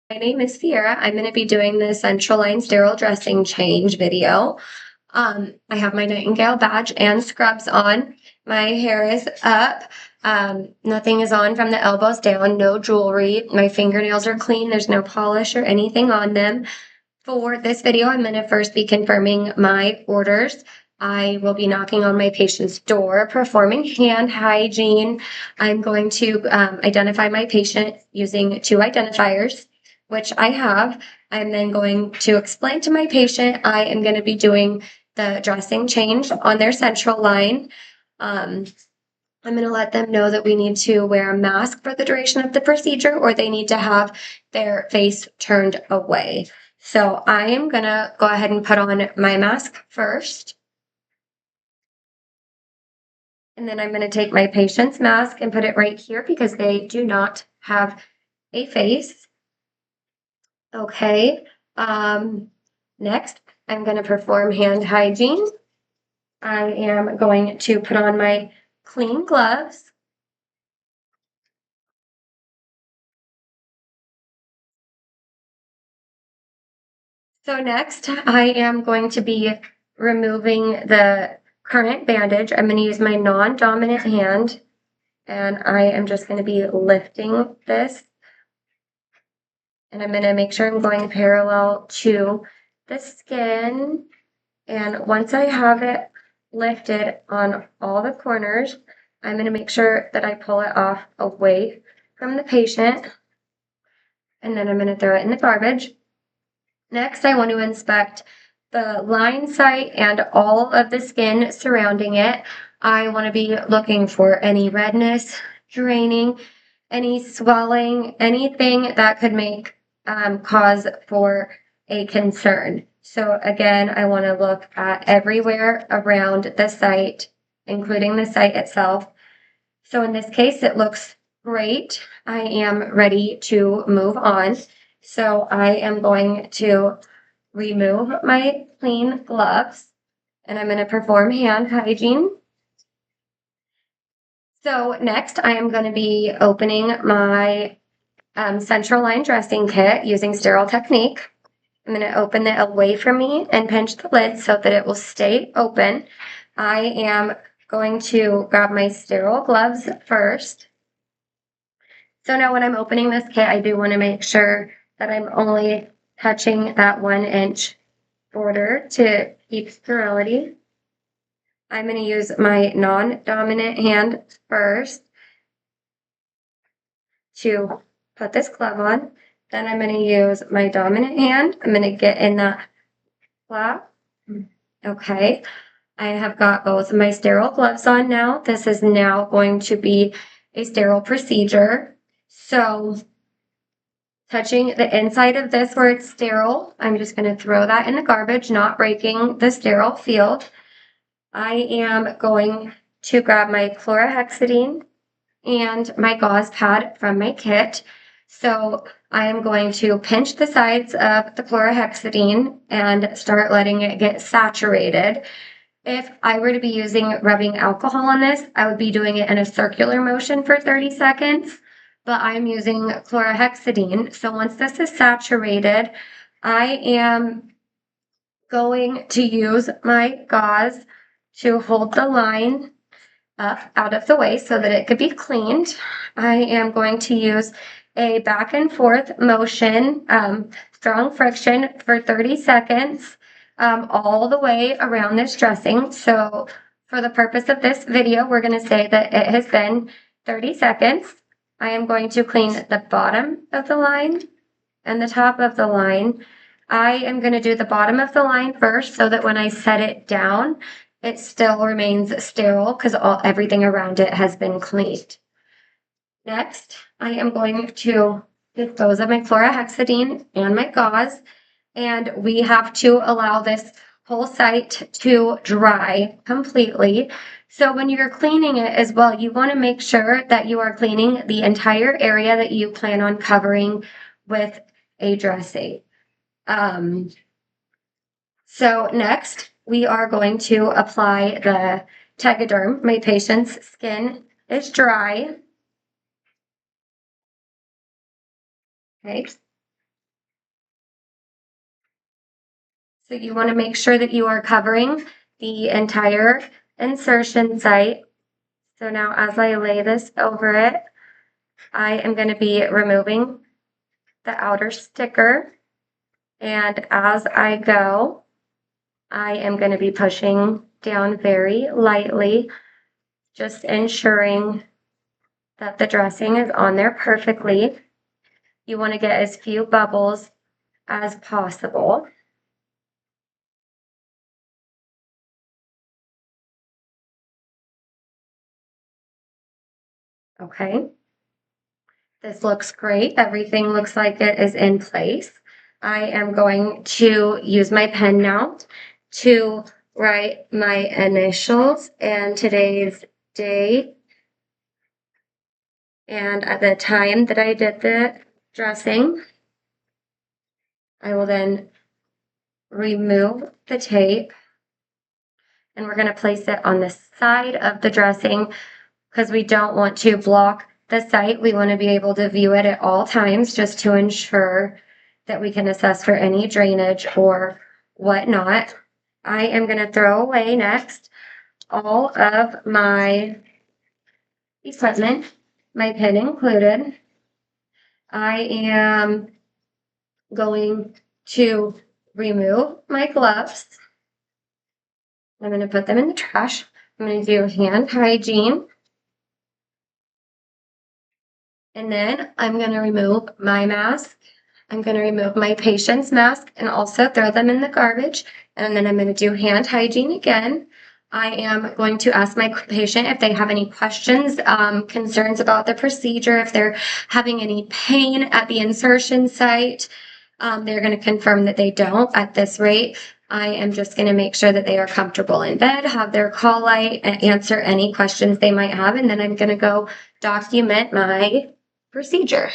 My name is Sierra. I'm going to be doing the Central Line Sterile Dressing Change video. I have my Nightingale badge and scrubs on. My hair is up. Nothing is on from the elbows down, no jewelry. My fingernails are clean. There's no polish or anything on them. For this video, I'm going to first be confirming my orders. I will be knocking on my patient's door, performing hand hygiene. I'm going to identify my patient using two identifiers, which I have. I'm then going to explain to my patient I am going to be doing the dressing change on their central line. I'm going to let them know that we need to wear a mask for the duration of the procedure, or they need to have their face turned away. So I am going to go ahead and put on my mask first. And then I'm going to take my patient's mask and put it right here because they do not have a face. Okay. Next, I'm going to perform hand hygiene. I am going to put on my clean gloves. So next, I am going to be removing the current bandage. I'm going to use my non-dominant hand, and I am just going to be lifting this. And I'm going to make sure I'm going parallel to the skin. And once I have it lifted on all the corners, I'm going to make sure that I pull it off away from the patient. And then I'm going to throw it in the garbage. Next, I want to inspect the line site and all of the skin surrounding it. I want to be looking for any redness, draining, any swelling, anything that could make cause for a concern. So again, I want to look at everywhere around the site, including the site itself. So in this case, it looks great. I am ready to move on. So I am going to remove my clean gloves and I'm going to perform hand hygiene. So next I am going to be opening my central line dressing kit using sterile technique. I'm going to open it away from me and pinch the lid so that it will stay open. I am going to grab my sterile gloves first. So now when I'm opening this kit, I do want to make sure that I'm only touching that 1-inch border to keep sterility. I'm going to use my non-dominant hand first to put this glove on. Then I'm going to use my dominant hand. I'm going to get in that flap. Okay. I have got both of my sterile gloves on now. This is now going to be a sterile procedure. So touching the inside of this where it's sterile, I'm just going to throw that in the garbage, not breaking the sterile field. I am going to grab my chlorhexidine and my gauze pad from my kit. So I am going to pinch the sides of the chlorhexidine and start letting it get saturated. If I were to be using rubbing alcohol on this, I would be doing it in a circular motion for 30 seconds, but I'm using chlorhexidine. So once this is saturated, I am going to use my gauze to hold the line up out of the way so that it could be cleaned. I am going to use a back and forth motion, strong friction for 30 seconds, all the way around this dressing. So for the purpose of this video, we're going to say that it has been 30 seconds. I am going to clean the bottom of the line and the top of the line. I am going to do the bottom of the line first so that when I set it down, it still remains sterile because everything around it has been cleaned. Next, I am going to dispose of my chlorhexidine and my gauze, and we have to allow this whole site to dry completely. So when you're cleaning it as well, you want to make sure that you are cleaning the entire area that you plan on covering with a dressing. So next, we are going to apply the Tegaderm. My patient's skin is dry. Okay. So you want to make sure that you are covering the entire insertion site. So now as I lay this over it, I am going to be removing the outer sticker. And as I go, I am going to be pushing down very lightly, just ensuring that the dressing is on there perfectly. You want to get as few bubbles as possible. Okay. This looks great. Everything looks like it is in place. I am going to use my pen now to write my initials and today's date and at the time that I did the dressing. I will then remove the tape and we're going to place it on the side of the dressing because we don't want to block the site. We want to be able to view it at all times just to ensure that we can assess for any drainage or whatnot. I am going to throw away next all of my equipment, my pen included. I am going to remove my gloves. I'm going to put them in the trash. I'm going to do hand hygiene. And then I'm going to remove my mask. I'm going to remove my patient's mask and also throw them in the garbage. And then I'm going to do hand hygiene again. I am going to ask my patient if they have any questions, concerns about the procedure, if they're having any pain at the insertion site. They're going to confirm that they don't at this rate. I am just going to make sure that they are comfortable in bed, have their call light, and answer any questions they might have. And then I'm going to go document my procedure.